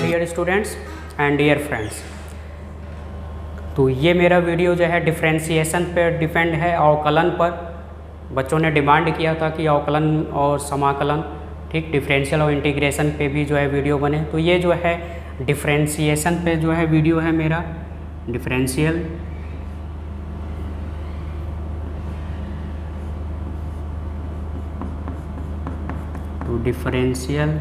Dear students and dear friends. तो ये मेरा वीडियो जो है डिफ्रेंशिएशन पर डिपेंड है, अवकलन पर। बच्चों ने डिमांड किया था कि अवकलन और समाकलन, ठीक, डिफरेंशियल और इंटीग्रेशन पे भी जो है वीडियो बने। तो ये जो है डिफ्रेंशिएशन पे जो है वीडियो है मेरा, डिफरेंशियल तो डिफरेंशियल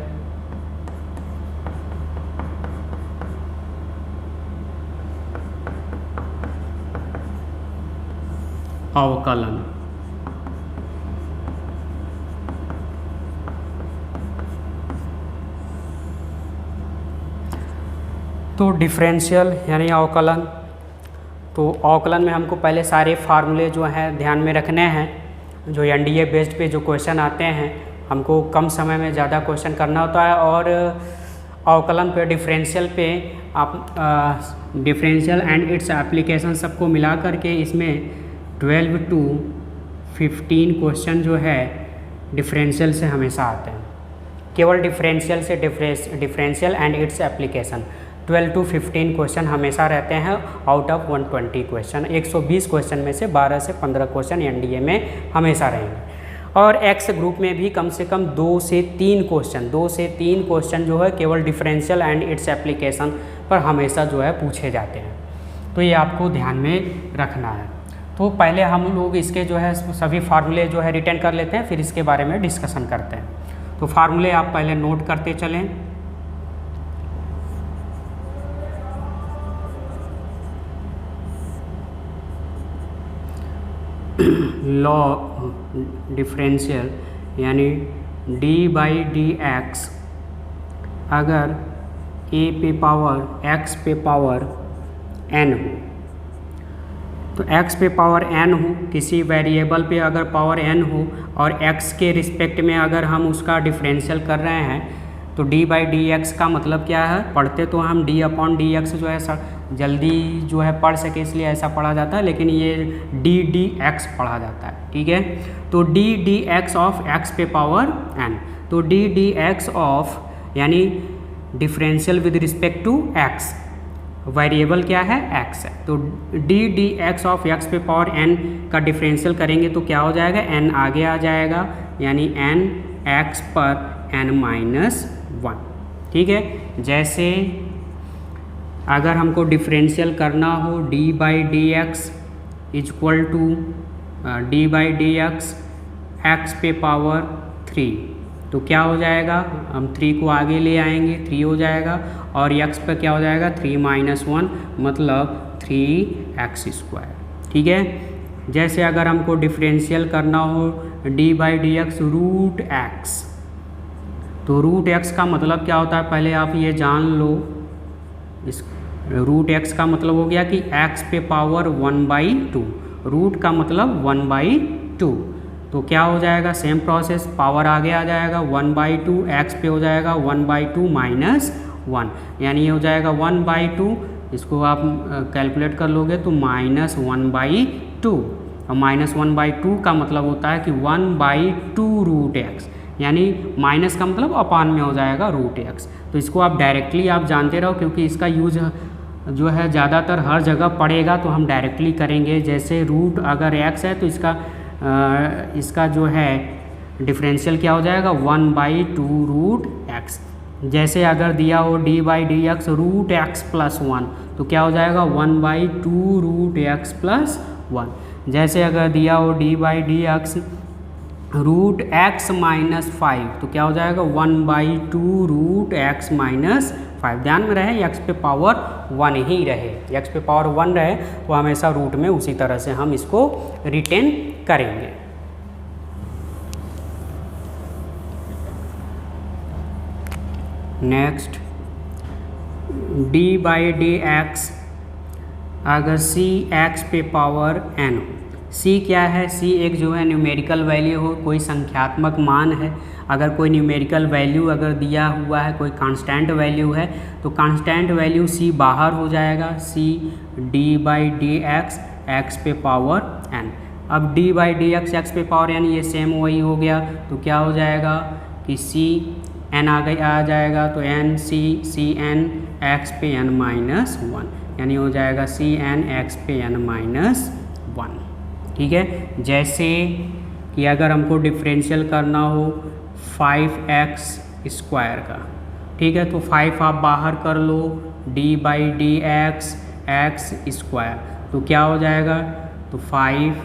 अवकलन। तो डिफरेंशियल यानी अवकलन, तो अवकलन में हमको पहले सारे फार्मूले जो हैं ध्यान में रखने हैं। जो एनडीए बेस्ड पे जो क्वेश्चन आते हैं, हमको कम समय में ज़्यादा क्वेश्चन करना होता है। और अवकलन पे, डिफरेंशियल पे आप डिफरेंशियल एंड इट्स एप्लीकेशन सबको मिला करके इसमें 12 to 15 क्वेश्चन जो है डिफरेंशियल से हमेशा आते हैं। केवल डिफरेंशियल से differential and its application 12 to 15 question हमेशा रहते हैं आउट ऑफ 120 क्वेश्चन। 120 क्वेश्चन में से 12 से 15 क्वेश्चन एनडीए में हमेशा रहेंगे। और एक्स ग्रुप में भी कम से कम 2 से 3 क्वेश्चन जो है केवल डिफरेंशियल एंड इट्स एप्लीकेशन पर हमेशा जो है पूछे जाते हैं। तो ये आपको ध्यान में रखना है। तो पहले हम लोग इसके जो है सभी फार्मूले जो है रिटेन कर लेते हैं, फिर इसके बारे में डिस्कशन करते हैं। तो फार्मूले आप पहले नोट करते चलें। लॉ डिफरेंशियल यानी d/dx अगर a पे पावर x पे पावर n हो, तो x पे पावर n हो, किसी वेरिएबल पे अगर पावर n हो और x के रिस्पेक्ट में अगर हम उसका डिफरेंशियल कर रहे हैं, तो d/dx का मतलब क्या है? पढ़ते तो हम d/dx जो है जल्दी जो है पढ़ सके इसलिए ऐसा पढ़ा जाता है, लेकिन ये ddx पढ़ा जाता है, ठीक है। तो ddx ऑफ x पे पावर n, तो ddx ऑफ यानी differential with respect to x, variable क्या है? x है। तो ddx ऑफ x पे पावर n का डिफरेंशियल करेंगे तो क्या हो जाएगा? n आगे आ जाएगा, यानी n x पर n-1, ठीक है। जैसे अगर हमको डिफरेंशियल करना हो d/dx equal to d/dx x पे पावर 3, तो क्या हो जाएगा? हम 3 को आगे ले आएंगे, 3 हो जाएगा, और x पर क्या हो जाएगा? 3-1 मतलब 3x², ठीक है। जैसे अगर हमको डिफरेंशियल करना हो d/dx रूट x, तो रूट x का मतलब क्या होता है पहले आप ये जान लो। इस रूट x का मतलब हो गया कि x पे पावर 1/2, रूट का मतलब 1/2, तो क्या हो जाएगा? सेम प्रोसेस, पावर आगे आ जाएगा, 1/2 x पे हो जाएगा 1/2 - 1, यानी ये हो जाएगा 1/2। इसको आप कैलकुलेट कर लोगे तो -1/2, और -1/2 का मतलब होता है कि 1/2 रूट x, यानी माइनस का मतलब अपान में हो जाएगा रूट x। तो इसको आप डायरेक्टली आप जानते रहो, क्योंकि इसका यूज जो है ज़्यादातर हर जगह पड़ेगा, तो हम डायरेक्टली करेंगे। जैसे रूट अगर x है तो इसका जो है डिफरेंशियल क्या हो जाएगा? 1/2 रूट x। जैसे अगर दिया हो d/dx रूट x + 1, तो क्या हो जाएगा? 1/2 रूट x + 1। जैसे अगर दिया हो d/dx रूट x - 5, तो क्या हो जाएगा? 1/2 रूट x - 5। ध्यान में रहे x पे पावर 1 ही रहे, x पे पावर 1 रहे तो हमेशा रूट में उसी तरह से हम इसको रिटेन करेंगे। नेक्स्ट d/dx अगर c x पे पावर n हो, c क्या है? c एक जो है न्यूमेरिकल वैल्यू हो, कोई संख्यात्मक मान है। अगर कोई न्यूमेरिकल वैल्यू अगर दिया हुआ है, कोई कांस्टेंट वैल्यू है, तो कांस्टेंट वैल्यू c बाहर हो जाएगा, c d/dx x पे पावर n। अब d/dx x पे पावर n ये सेम वही हो गया, तो क्या हो जाएगा कि c n आ जाएगा तो n सी एन एक्स पे n माइनस वन, यानी हो जाएगा सी एन एक्स पे n माइनस वन। ठीक है, जैसे कि अगर हमको डिफरेंशियल करना हो 5x स्क्वायर का, ठीक है, तो 5 आप बाहर कर लो, d/dx एक्स स्क्वायर, तो क्या हो जाएगा, तो 5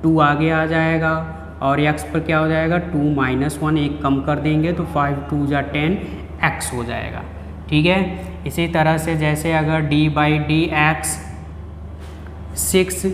2 आगे आ जाएगा और x पर क्या हो जाएगा 2 माइनस वन, एक कम कर देंगे तो 5 2 जा 10 x हो जाएगा। ठीक है, इसी तरह से जैसे अगर d/dx 6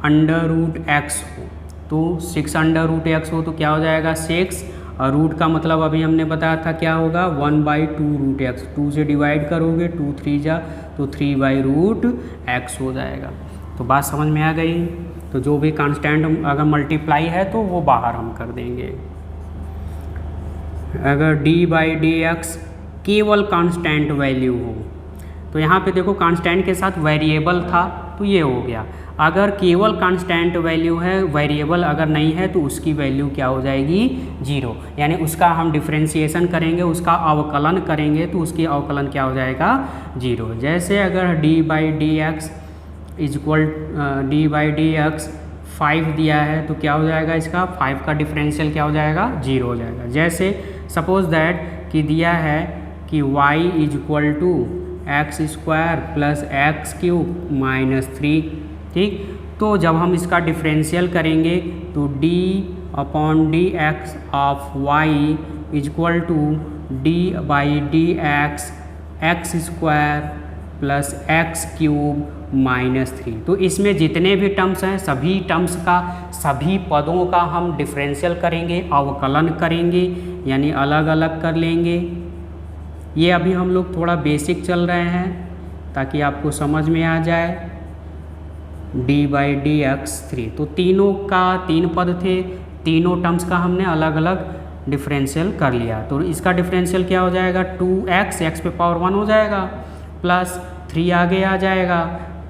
अंडर रूट एक्स हो, तो 6 अंडर रूट एक्स हो तो क्या हो जाएगा 6, और रूट का मतलब अभी हमने बताया था क्या होगा 1/2 रूट एक्स, 2 से डिवाइड करोगे 2 3 जा तो 3/रूट एक्स हो जाएगा। तो बात समझ में आ गई। तो जो भी कांस्टेंट अगर मल्टीप्लाई है तो वो बाहर हम कर देंगे। अगर d/dx केवल कांस्टेंट वैल्यू हो, तो यहाँ पे देखो कांस्टेंट के साथ वेरिएबल था तो ये हो गया। अगर केवल कांस्टेंट वैल्यू है, वेरिएबल अगर नहीं है तो उसकी वैल्यू क्या हो जाएगी 0, यानी उसका हम डिफ्रेंशिएशन करेंगे, उसका अवकलन करेंगे तो उसकी अवकलन क्या हो जाएगा 0। जैसे अगर d/dx इक्वल d/dx 5 दिया है तो क्या हो जाएगा इसका 5 का डिफरेंशियल क्या हो जाएगा 0 हो जाएगा। जैसे सपोज दैट कि दिया है कि y equal to x square plus x cube minus 3, ठीक, तो जब हम इसका डिफरेंशियल करेंगे तो d/dx of y equal to d/dx x square plus x cube minus 3। तो इसमें जितने भी टर्म्स हैं सभी टर्म्स का, सभी पदों का हम डिफरेंशियल करेंगे, अवकलन करेंगे, यानी अलग अलग कर लेंगे। ये अभी हम लोग थोड़ा बेसिक चल रहे हैं ताकि आपको समझ में आ जाए। d/dx 3, तो तीनों का 3 पद थे, तीनों टर्म्स का हमने अलग अलग डिफरेंशियल कर लिया। तो इसका डिफरेंशियल क्या हो जाएगा 2x, x पे पावर 1 हो जाएगा, प्लस 3 आगे आ जाएगा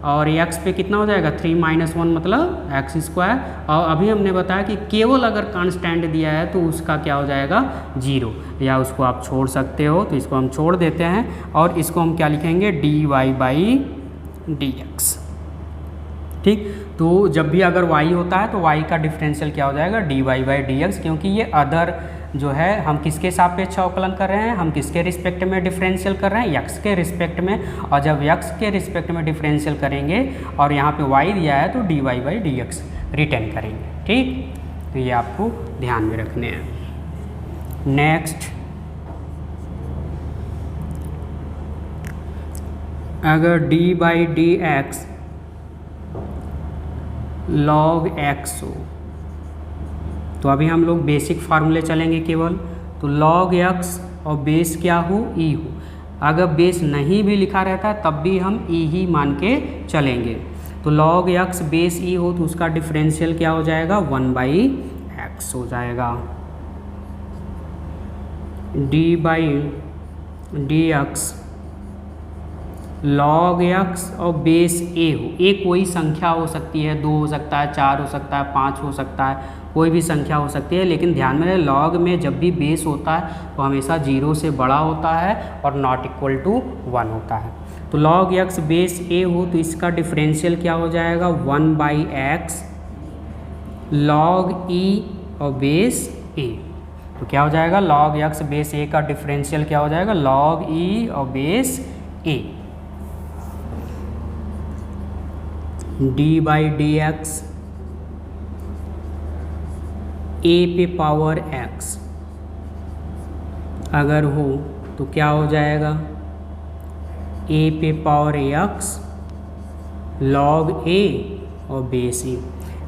और x पे कितना हो जाएगा 3 माइनस 1 मतलब एक्स स्क्वायर। और अभी हमने बताया कि केवल अगर कांस्टेंट दिया है तो उसका क्या हो जाएगा 0, या उसको आप छोड़ सकते हो, तो इसको हम छोड़ देते हैं और इसको हम क्या लिखेंगे dy/dx। ठीक, तो जब भी अगर y होता है तो y का डिफरेंशियल क्या हो जाएगा dy/dx, क्योंकि ये अदर जो है हम किसके सापेक्ष अवकलन कर रहे हैं, हम किसके रिस्पेक्ट में डिफरेंशियल कर रहे हैं x के रिस्पेक्ट में, और जब x के रिस्पेक्ट में डिफरेंशियल करेंगे और यहाँ पे y दिया है तो dy/dx रिटर्न करेंगे। ठीक, तो ये आपको ध्यान में रखने हैं। नेक्स्ट, अगर d/dx log x हो, तो अभी हम लोग बेसिक फार्मूले चलेंगे केवल। तो log x और बेस क्या हो e हो, अगर बेस नहीं भी लिखा रहता तब भी हम e ही मान के चलेंगे। तो log x बेस e हो तो उसका डिफरेंशियल क्या हो जाएगा 1/x हो जाएगा। d/dx log x और बेस a हो, a कोई संख्या हो सकती है, 2 हो सकता है, 4 हो सकता है, 5 हो सकता है, कोई भी संख्या हो सकती है, लेकिन ध्यान में रहे log में जब भी बेस होता है तो हमेशा 0 से बड़ा होता है और नॉट इक्वल टू 1 होता है। तो log x बेस a हो तो इसका डिफरेंशियल क्या हो जाएगा 1/x log e और बेस a। तो क्या हो जाएगा log x बेस a का डिफरेंशियल क्या हो जाएगा log e और बेस a। d/dx a पे पावर x अगर हो तो क्या हो जाएगा a पे पावर x log a और बेस e।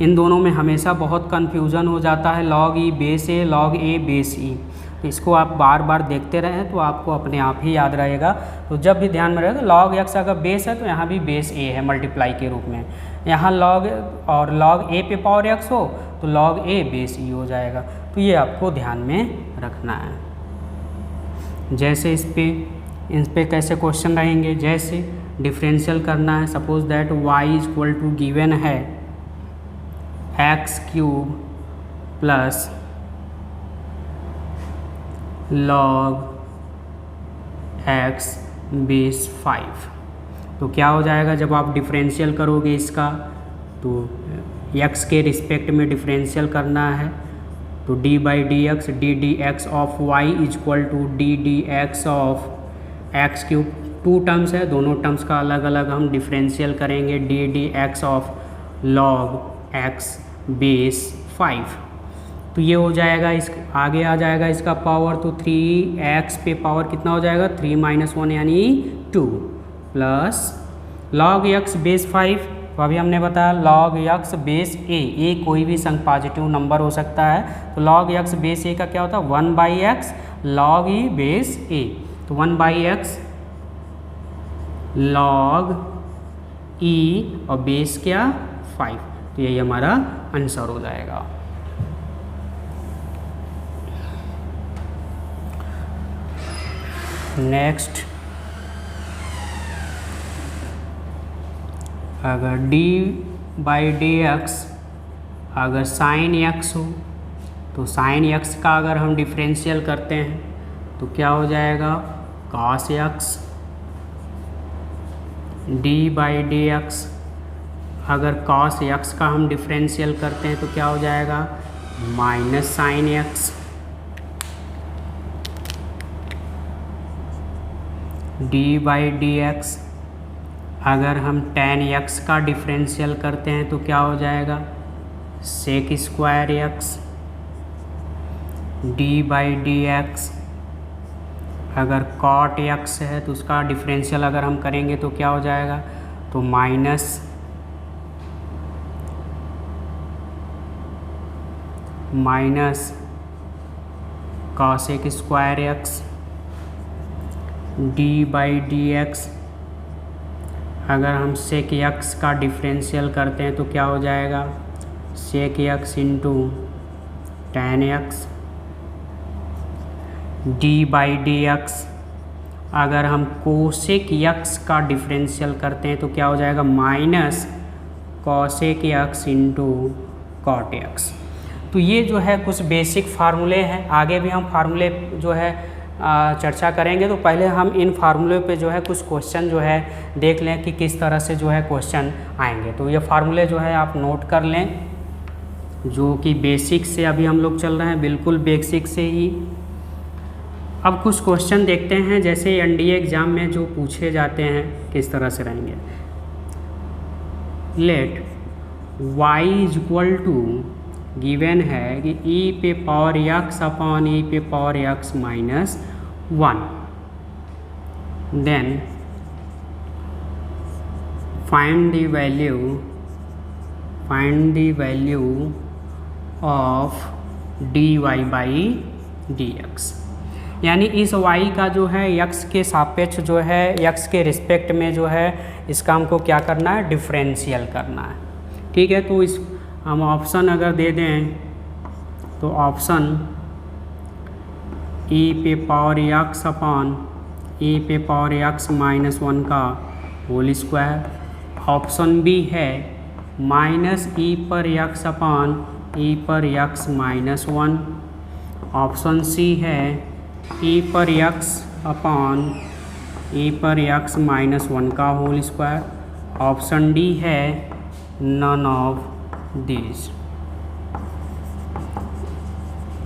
इन दोनों में हमेशा बहुत कन्फ्यूज़न हो जाता है, log e base a, log a base e। तो इसको आप बार बार देखते रहें तो आपको अपने आप ही याद रहेगा। तो जब भी ध्यान में रहेगा log x अगर बेस है तो यहाँ भी बेस a है मल्टीप्लाई के रूप में, यहाँ log और log a पे पावर x हो तो log a बेस e हो जाएगा। तो ये आपको ध्यान में रखना है। जैसे इस पे कैसे क्वेश्चन रहेंगे, जैसे डिफरेंशियल करना है, suppose that y equal to given है x cube plus log x base 5। तो क्या हो जाएगा जब आप डिफरेंशियल करोगे इसका, तो x के रिस्पेक्ट में डिफरेंशियल करना है, तो d by d x d d x of y equal to d d x of x cube. Two terms है, दोनों टर्म्स का अलग अलग हम डिफरेंशियल करेंगे, d d x of log x base 5। तो ये हो जाएगा, इस आगे आ जाएगा इसका पावर, तो 3x पे पावर कितना हो जाएगा 3 - 1 यानी 2 प्लस लॉग x बेस 5। तो अभी हमने बताया लॉग x बेस a कोई भी संग पॉजिटिव नंबर हो सकता है, तो लॉग x बेस a का क्या होता है 1/x log e base a। तो 1/x लॉग e और बेस क्या 5। तो यही हमारा आंसर हो जाएगा। नेक्स्ट, अगर d बाई डी एक्स अगर साइन x हो, तो साइन x का अगर हम डिफरेंशियल करते हैं तो क्या हो जाएगा cos x। d by d x अगर cos x का हम डिफरेंशियल करते हैं तो क्या हो जाएगा minus sine x। d by d x अगर हम tan x का डिफरेंशियल करते हैं तो क्या हो जाएगा sec square x। d by d x अगर cot x है तो उसका डिफरेंशियल अगर हम करेंगे तो क्या हो जाएगा, तो minus cosec square x। d by d x अगर हम सेक x का डिफरेंशियल करते हैं तो क्या हो जाएगा सेक x into tan x। d by d x अगर हम कोसेक x का डिफरेंशियल करते हैं तो क्या हो जाएगा minus cosec x into cot x। तो ये जो है कुछ बेसिक फार्मूले हैं, आगे भी हम फार्मूले जो है चर्चा करेंगे। तो पहले हम इन फार्मूले पे जो है कुछ क्वेश्चन जो है देख लें कि किस तरह से जो है क्वेश्चन आएंगे। तो ये फार्मूले जो है आप नोट कर लें, जो कि बेसिक से अभी हम लोग चल रहे हैं, बिल्कुल बेसिक से ही। अब कुछ क्वेश्चन देखते हैं जैसे एनडीए एग्ज़ाम में जो पूछे जाते हैं किस तरह से रहेंगे। Let y is equal to given है कि e पे पावर x अपॉन e पे power x minus 1, then find the value of dy by dx। यानी इस y का जो है x के सापेक्ष जो है x के रिस्पेक्ट में जो है इसका हमको क्या करना है डिफरेंशियल करना है। ठीक है, तो इस हम ऑप्शन अगर दे दें तो ऑप्शन e पे पावर x अपॉन e पे पावर x माइनस 1 का होल स्क्वायर। ऑप्शन बी है माइनस e पर x अपॉन e पर x माइनस 1। ऑप्शन सी है e पर x अपॉन e पर x माइनस 1 का होल स्क्वायर। ऑप्शन डी है नन ऑफ दिस।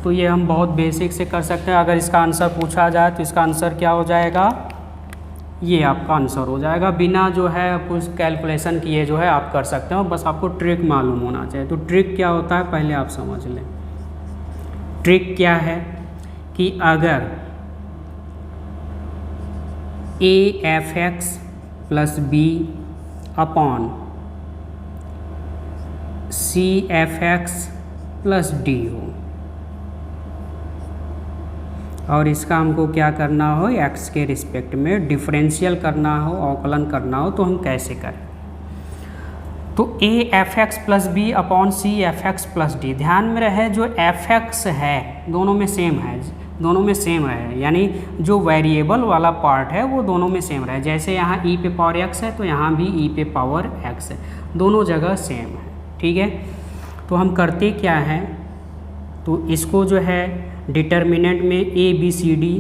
तो ये हम बहुत बेसिक से कर सकते हैं। अगर इसका आंसर पूछा जाए तो इसका आंसर क्या हो जाएगा, ये आपका आंसर हो जाएगा। बिना जो है कुछ कैलकुलेशन किए जो है आप कर सकते हो, बस आपको ट्रिक मालूम होना चाहिए। तो ट्रिक क्या होता है पहले आप समझ लें। ट्रिक क्या है कि अगर a f x plus b upon c f x plus d हो और इसका हमको क्या करना हो x के रिस्पेक्ट में डिफरेंशियल करना हो, अवकलन करना हो, तो हम कैसे करें। तो a f x plus b upon c f x plus d. ध्यान में रहे जो एफ एक्स है दोनों में सेम है, यानी जो वेरिएबल वाला पार्ट है वो दोनों में सेम रहे। जैसे यहाँ e पे पावर x है तो यहाँ भी e पे पावर x है, दोनों जगह सेम है। ठीक है, तो हम करते क्या हैं, तो इसको जो है डिटर्मिनेंट में ए बी सी डी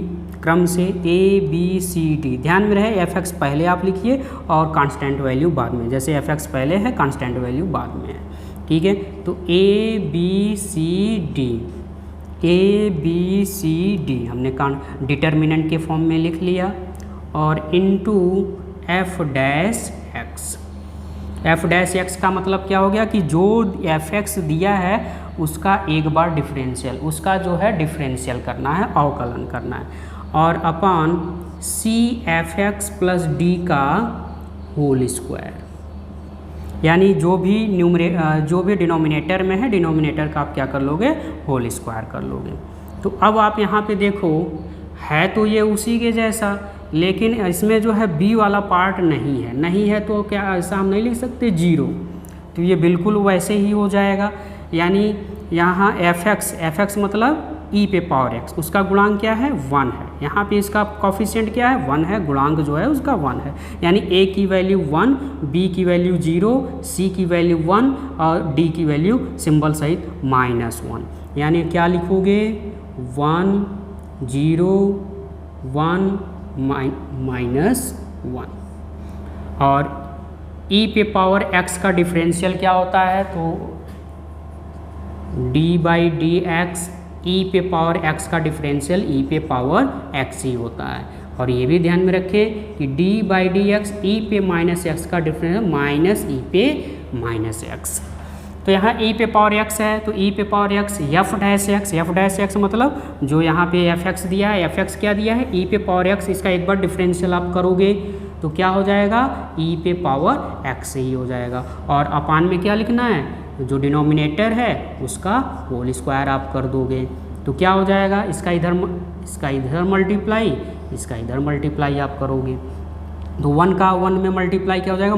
क्रम से ए बी सी डी, ध्यान में रहे एफ एक्स पहले आप लिखिए और कांस्टेंट वैल्यू बाद में, जैसे एफ एक्स पहले है कांस्टेंट वैल्यू बाद में है, ठीक है। तो a b c d, a b c d हमने डिटर्मिनेंट के फॉर्म में लिख लिया और into f dash x. F dash x का मतलब क्या हो गया कि जो एफ एक्स दिया है उसका एक बार डिफरेंशियल, उसका जो है डिफरेंशियल करना है, अवकलन करना है, और upon c f x plus d का होल स्क्वायर, यानी जो भी डिनोमिनेटर में है डिनोमिनेटर का आप क्या कर लोगे, होल स्क्वायर कर लोगे। तो अब आप यहाँ पे देखो है तो ये उसी के जैसा, लेकिन इसमें जो है b वाला पार्ट नहीं है तो क्या ऐसा हम नहीं लिख सकते 0, तो ये बिल्कुल वैसे ही हो जाएगा। यानी यहाँ एफ एक्स मतलब e पे पावर x, उसका गुणांक क्या है 1 है, यहाँ पे इसका कॉफिशिएंट क्या है 1 है, गुणांक जो है उसका 1 है, यानी a की वैल्यू 1, b की वैल्यू 0, c की वैल्यू 1 और d की वैल्यू सिंबल सहित -1, यानी क्या लिखोगे 1 0 1 -1। और e पे पावर x का डिफरेंशियल क्या होता है, तो d/dx, e पे पावर x का डिफरेंशियल e पे पावर x ही होता है। और ये भी ध्यान में रखें कि d/dx e पे -x का डिफरेंशियल -e पे -x। तो यहाँ e पे पावर x है तो e पे power x f dash x मतलब जो यहाँ पे एफ एक्स दिया है, एफ एक्स क्या दिया है e पे पावर x, इसका एक बार डिफरेंशियल आप करोगे तो क्या हो जाएगा e पे पावर x ही हो जाएगा। और अपान में क्या लिखना है, जो डिनोमिनेटर है उसका होल स्क्वायर आप कर दोगे तो क्या हो जाएगा, इसका इधर मल्टीप्लाई, इसका इधर मल्टीप्लाई आप करोगे तो 1 का 1 में मल्टीप्लाई क्या हो जाएगा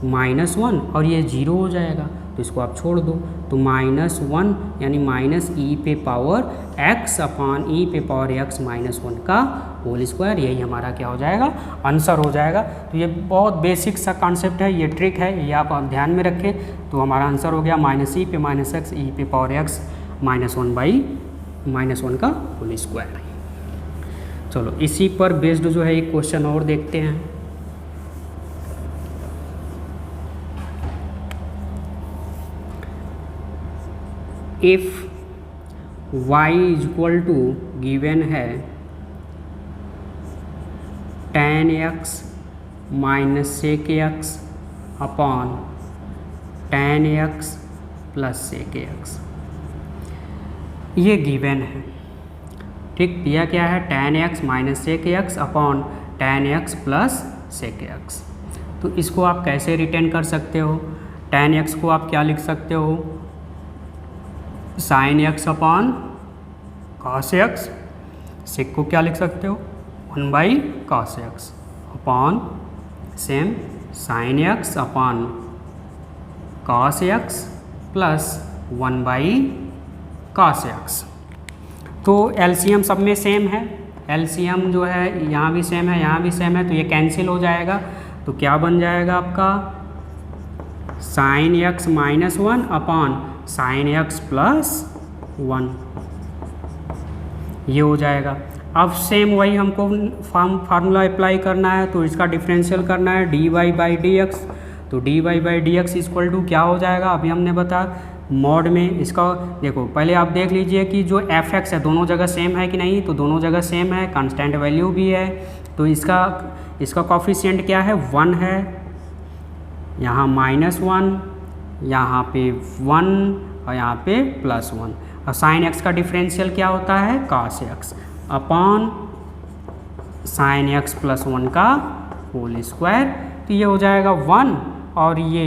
-1 और ये 0 हो जाएगा तो इसको आप छोड़ दो, तो -1 यानी -e पे पावर x अपान e पे पावर x -1 का होल स्क्वायर, यही हमारा क्या हो जाएगा, आंसर हो जाएगा। तो ये बहुत बेसिक सा कॉन्सेप्ट है, ये ट्रिक है, ये आप ध्यान में रखें। तो हमारा आंसर हो गया -e पे -x e पे पावर x -1 का होल स्क्वायर। चलो इसी पर बेस्ड जो है एक क्वेश्चन और देखते हैं। If y equal to given है tan x minus sec x upon tan x plus sec x, ये गिवन है, ठीक। दिया क्या है tan x minus sec x upon tan x plus sec x। तो इसको आप कैसे रिटेन कर सकते हो, tan x को आप क्या लिख सकते हो, sin x upon cos x, sec को क्या लिख सकते हो 1/cos x upon same sin x upon cos x plus 1/cos x। तो एलसीएम सब में सेम है, एलसीएम जो है यहाँ भी सेम है, यहाँ भी सेम है, तो ये कैंसिल हो जाएगा। तो क्या बन जाएगा आपका sin x -1 upon sin x plus 1, ये हो जाएगा। अब सेम वही हमको फार्मूला अप्लाई करना है, तो इसका डिफरेंशियल करना है dy/dx। तो dy/dx इक्वल टू क्या हो जाएगा, अभी हमने बताया मॉड में। इसका देखो पहले आप देख लीजिए कि जो एफ एक्स है दोनों जगह सेम है कि नहीं, तो दोनों जगह सेम है, कांस्टेंट वैल्यू भी है, तो इसका कॉफिशिएंट क्या है 1 है, यहाँ -1, यहाँ पे 1 और यहाँ पे +1। और sin x का डिफरेंशियल क्या होता है cos x upon sin x plus 1 का होल स्क्वायर, तो ये हो जाएगा 1। और ये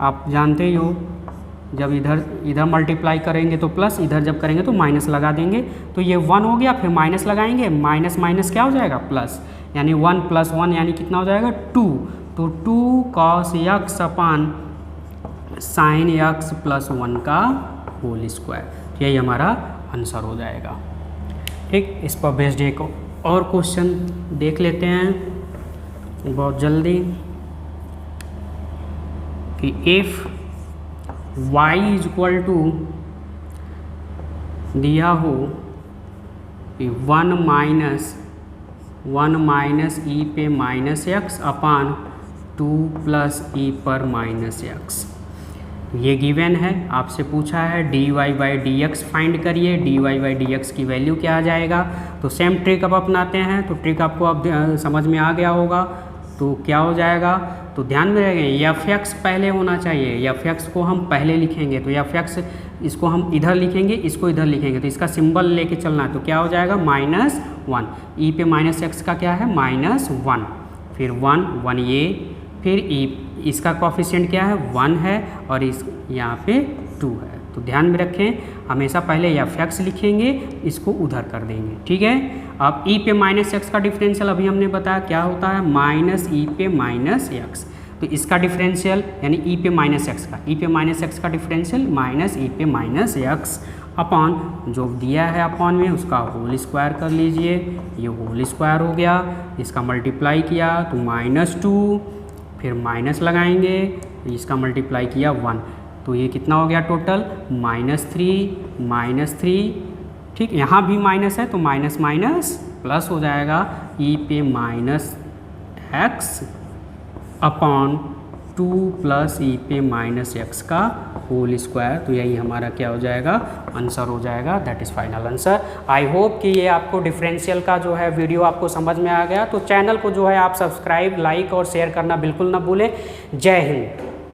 आप जानते ही हो जब इधर मल्टीप्लाई करेंगे तो प्लस, इधर जब करेंगे तो माइनस लगा देंगे, तो ये 1 हो गया, फिर माइनस लगाएंगे, माइनस माइनस क्या हो जाएगा प्लस, यानी 1 + 1 यानी कितना हो जाएगा 2। तो 2 cos x upon sin x plus 1 का होल स्क्वायर, यही हमारा आंसर हो जाएगा। ठीक, इस पर बेस्ड एक और क्वेश्चन देख लेते हैं बहुत जल्दी कि इफ़ y इक्वल टू दिया हो कि 1 माइनस ई पे माइनस एक्स अपान 2 प्लस ई पर माइनस एक्स, ये गिवन है, आपसे पूछा है dy by d x find करिए। dy बाई डी एक्स की वैल्यू क्या आ जाएगा? तो सेम ट्रिक अब अपनाते हैं, तो ट्रिक आपको अब समझ में आ गया होगा। तो क्या हो जाएगा, तो ध्यान में रखेंगे एफ एक्स पहले होना चाहिए, एफ एक्स को हम पहले लिखेंगे, तो एफ एक्स इसको हम इधर लिखेंगे, इसको इधर लिखेंगे, तो इसका सिंबल लेके चलना है। तो क्या हो जाएगा -1, ई पे माइनस एक्स का क्या है -1, फिर 1 ये, फिर ई इसका कॉफिशिएंट क्या है 1 है और इस यहाँ पे 2 है। तो ध्यान में रखें हमेशा पहले एफ एक्स लिखेंगे, इसको उधर कर देंगे, ठीक है। अब ई पे माइनस एक्स का डिफरेंशियल अभी हमने बताया क्या होता है, माइनस ई पे माइनस एक्स, तो इसका डिफरेंशियल यानी ई पे माइनस एक्स का, ई पे माइनस एक्स का डिफरेंशियल माइनस ई पे माइनस एक्स अपॉन जो दिया है अपॉन में उसका होल स्क्वायर कर लीजिए, ये होल स्क्वायर हो गया, इसका मल्टीप्लाई किया तो -2, फिर माइनस लगाएंगे, इसका मल्टीप्लाई किया 1, तो ये कितना हो गया टोटल -3, ठीक। यहाँ भी माइनस है तो माइनस माइनस प्लस हो जाएगा, ई पे माइनस एक्स अपॉन 2 प्लस ई पे माइनस एक्स का होल स्क्वायर, तो यही हमारा क्या हो जाएगा आंसर हो जाएगा, that is final answer. I hope कि ये आपको डिफरेंशियल का जो है वीडियो आपको समझ में आ गया। तो चैनल को जो है आप सब्सक्राइब, लाइक और शेयर करना बिल्कुल ना भूलें। जय हिंद।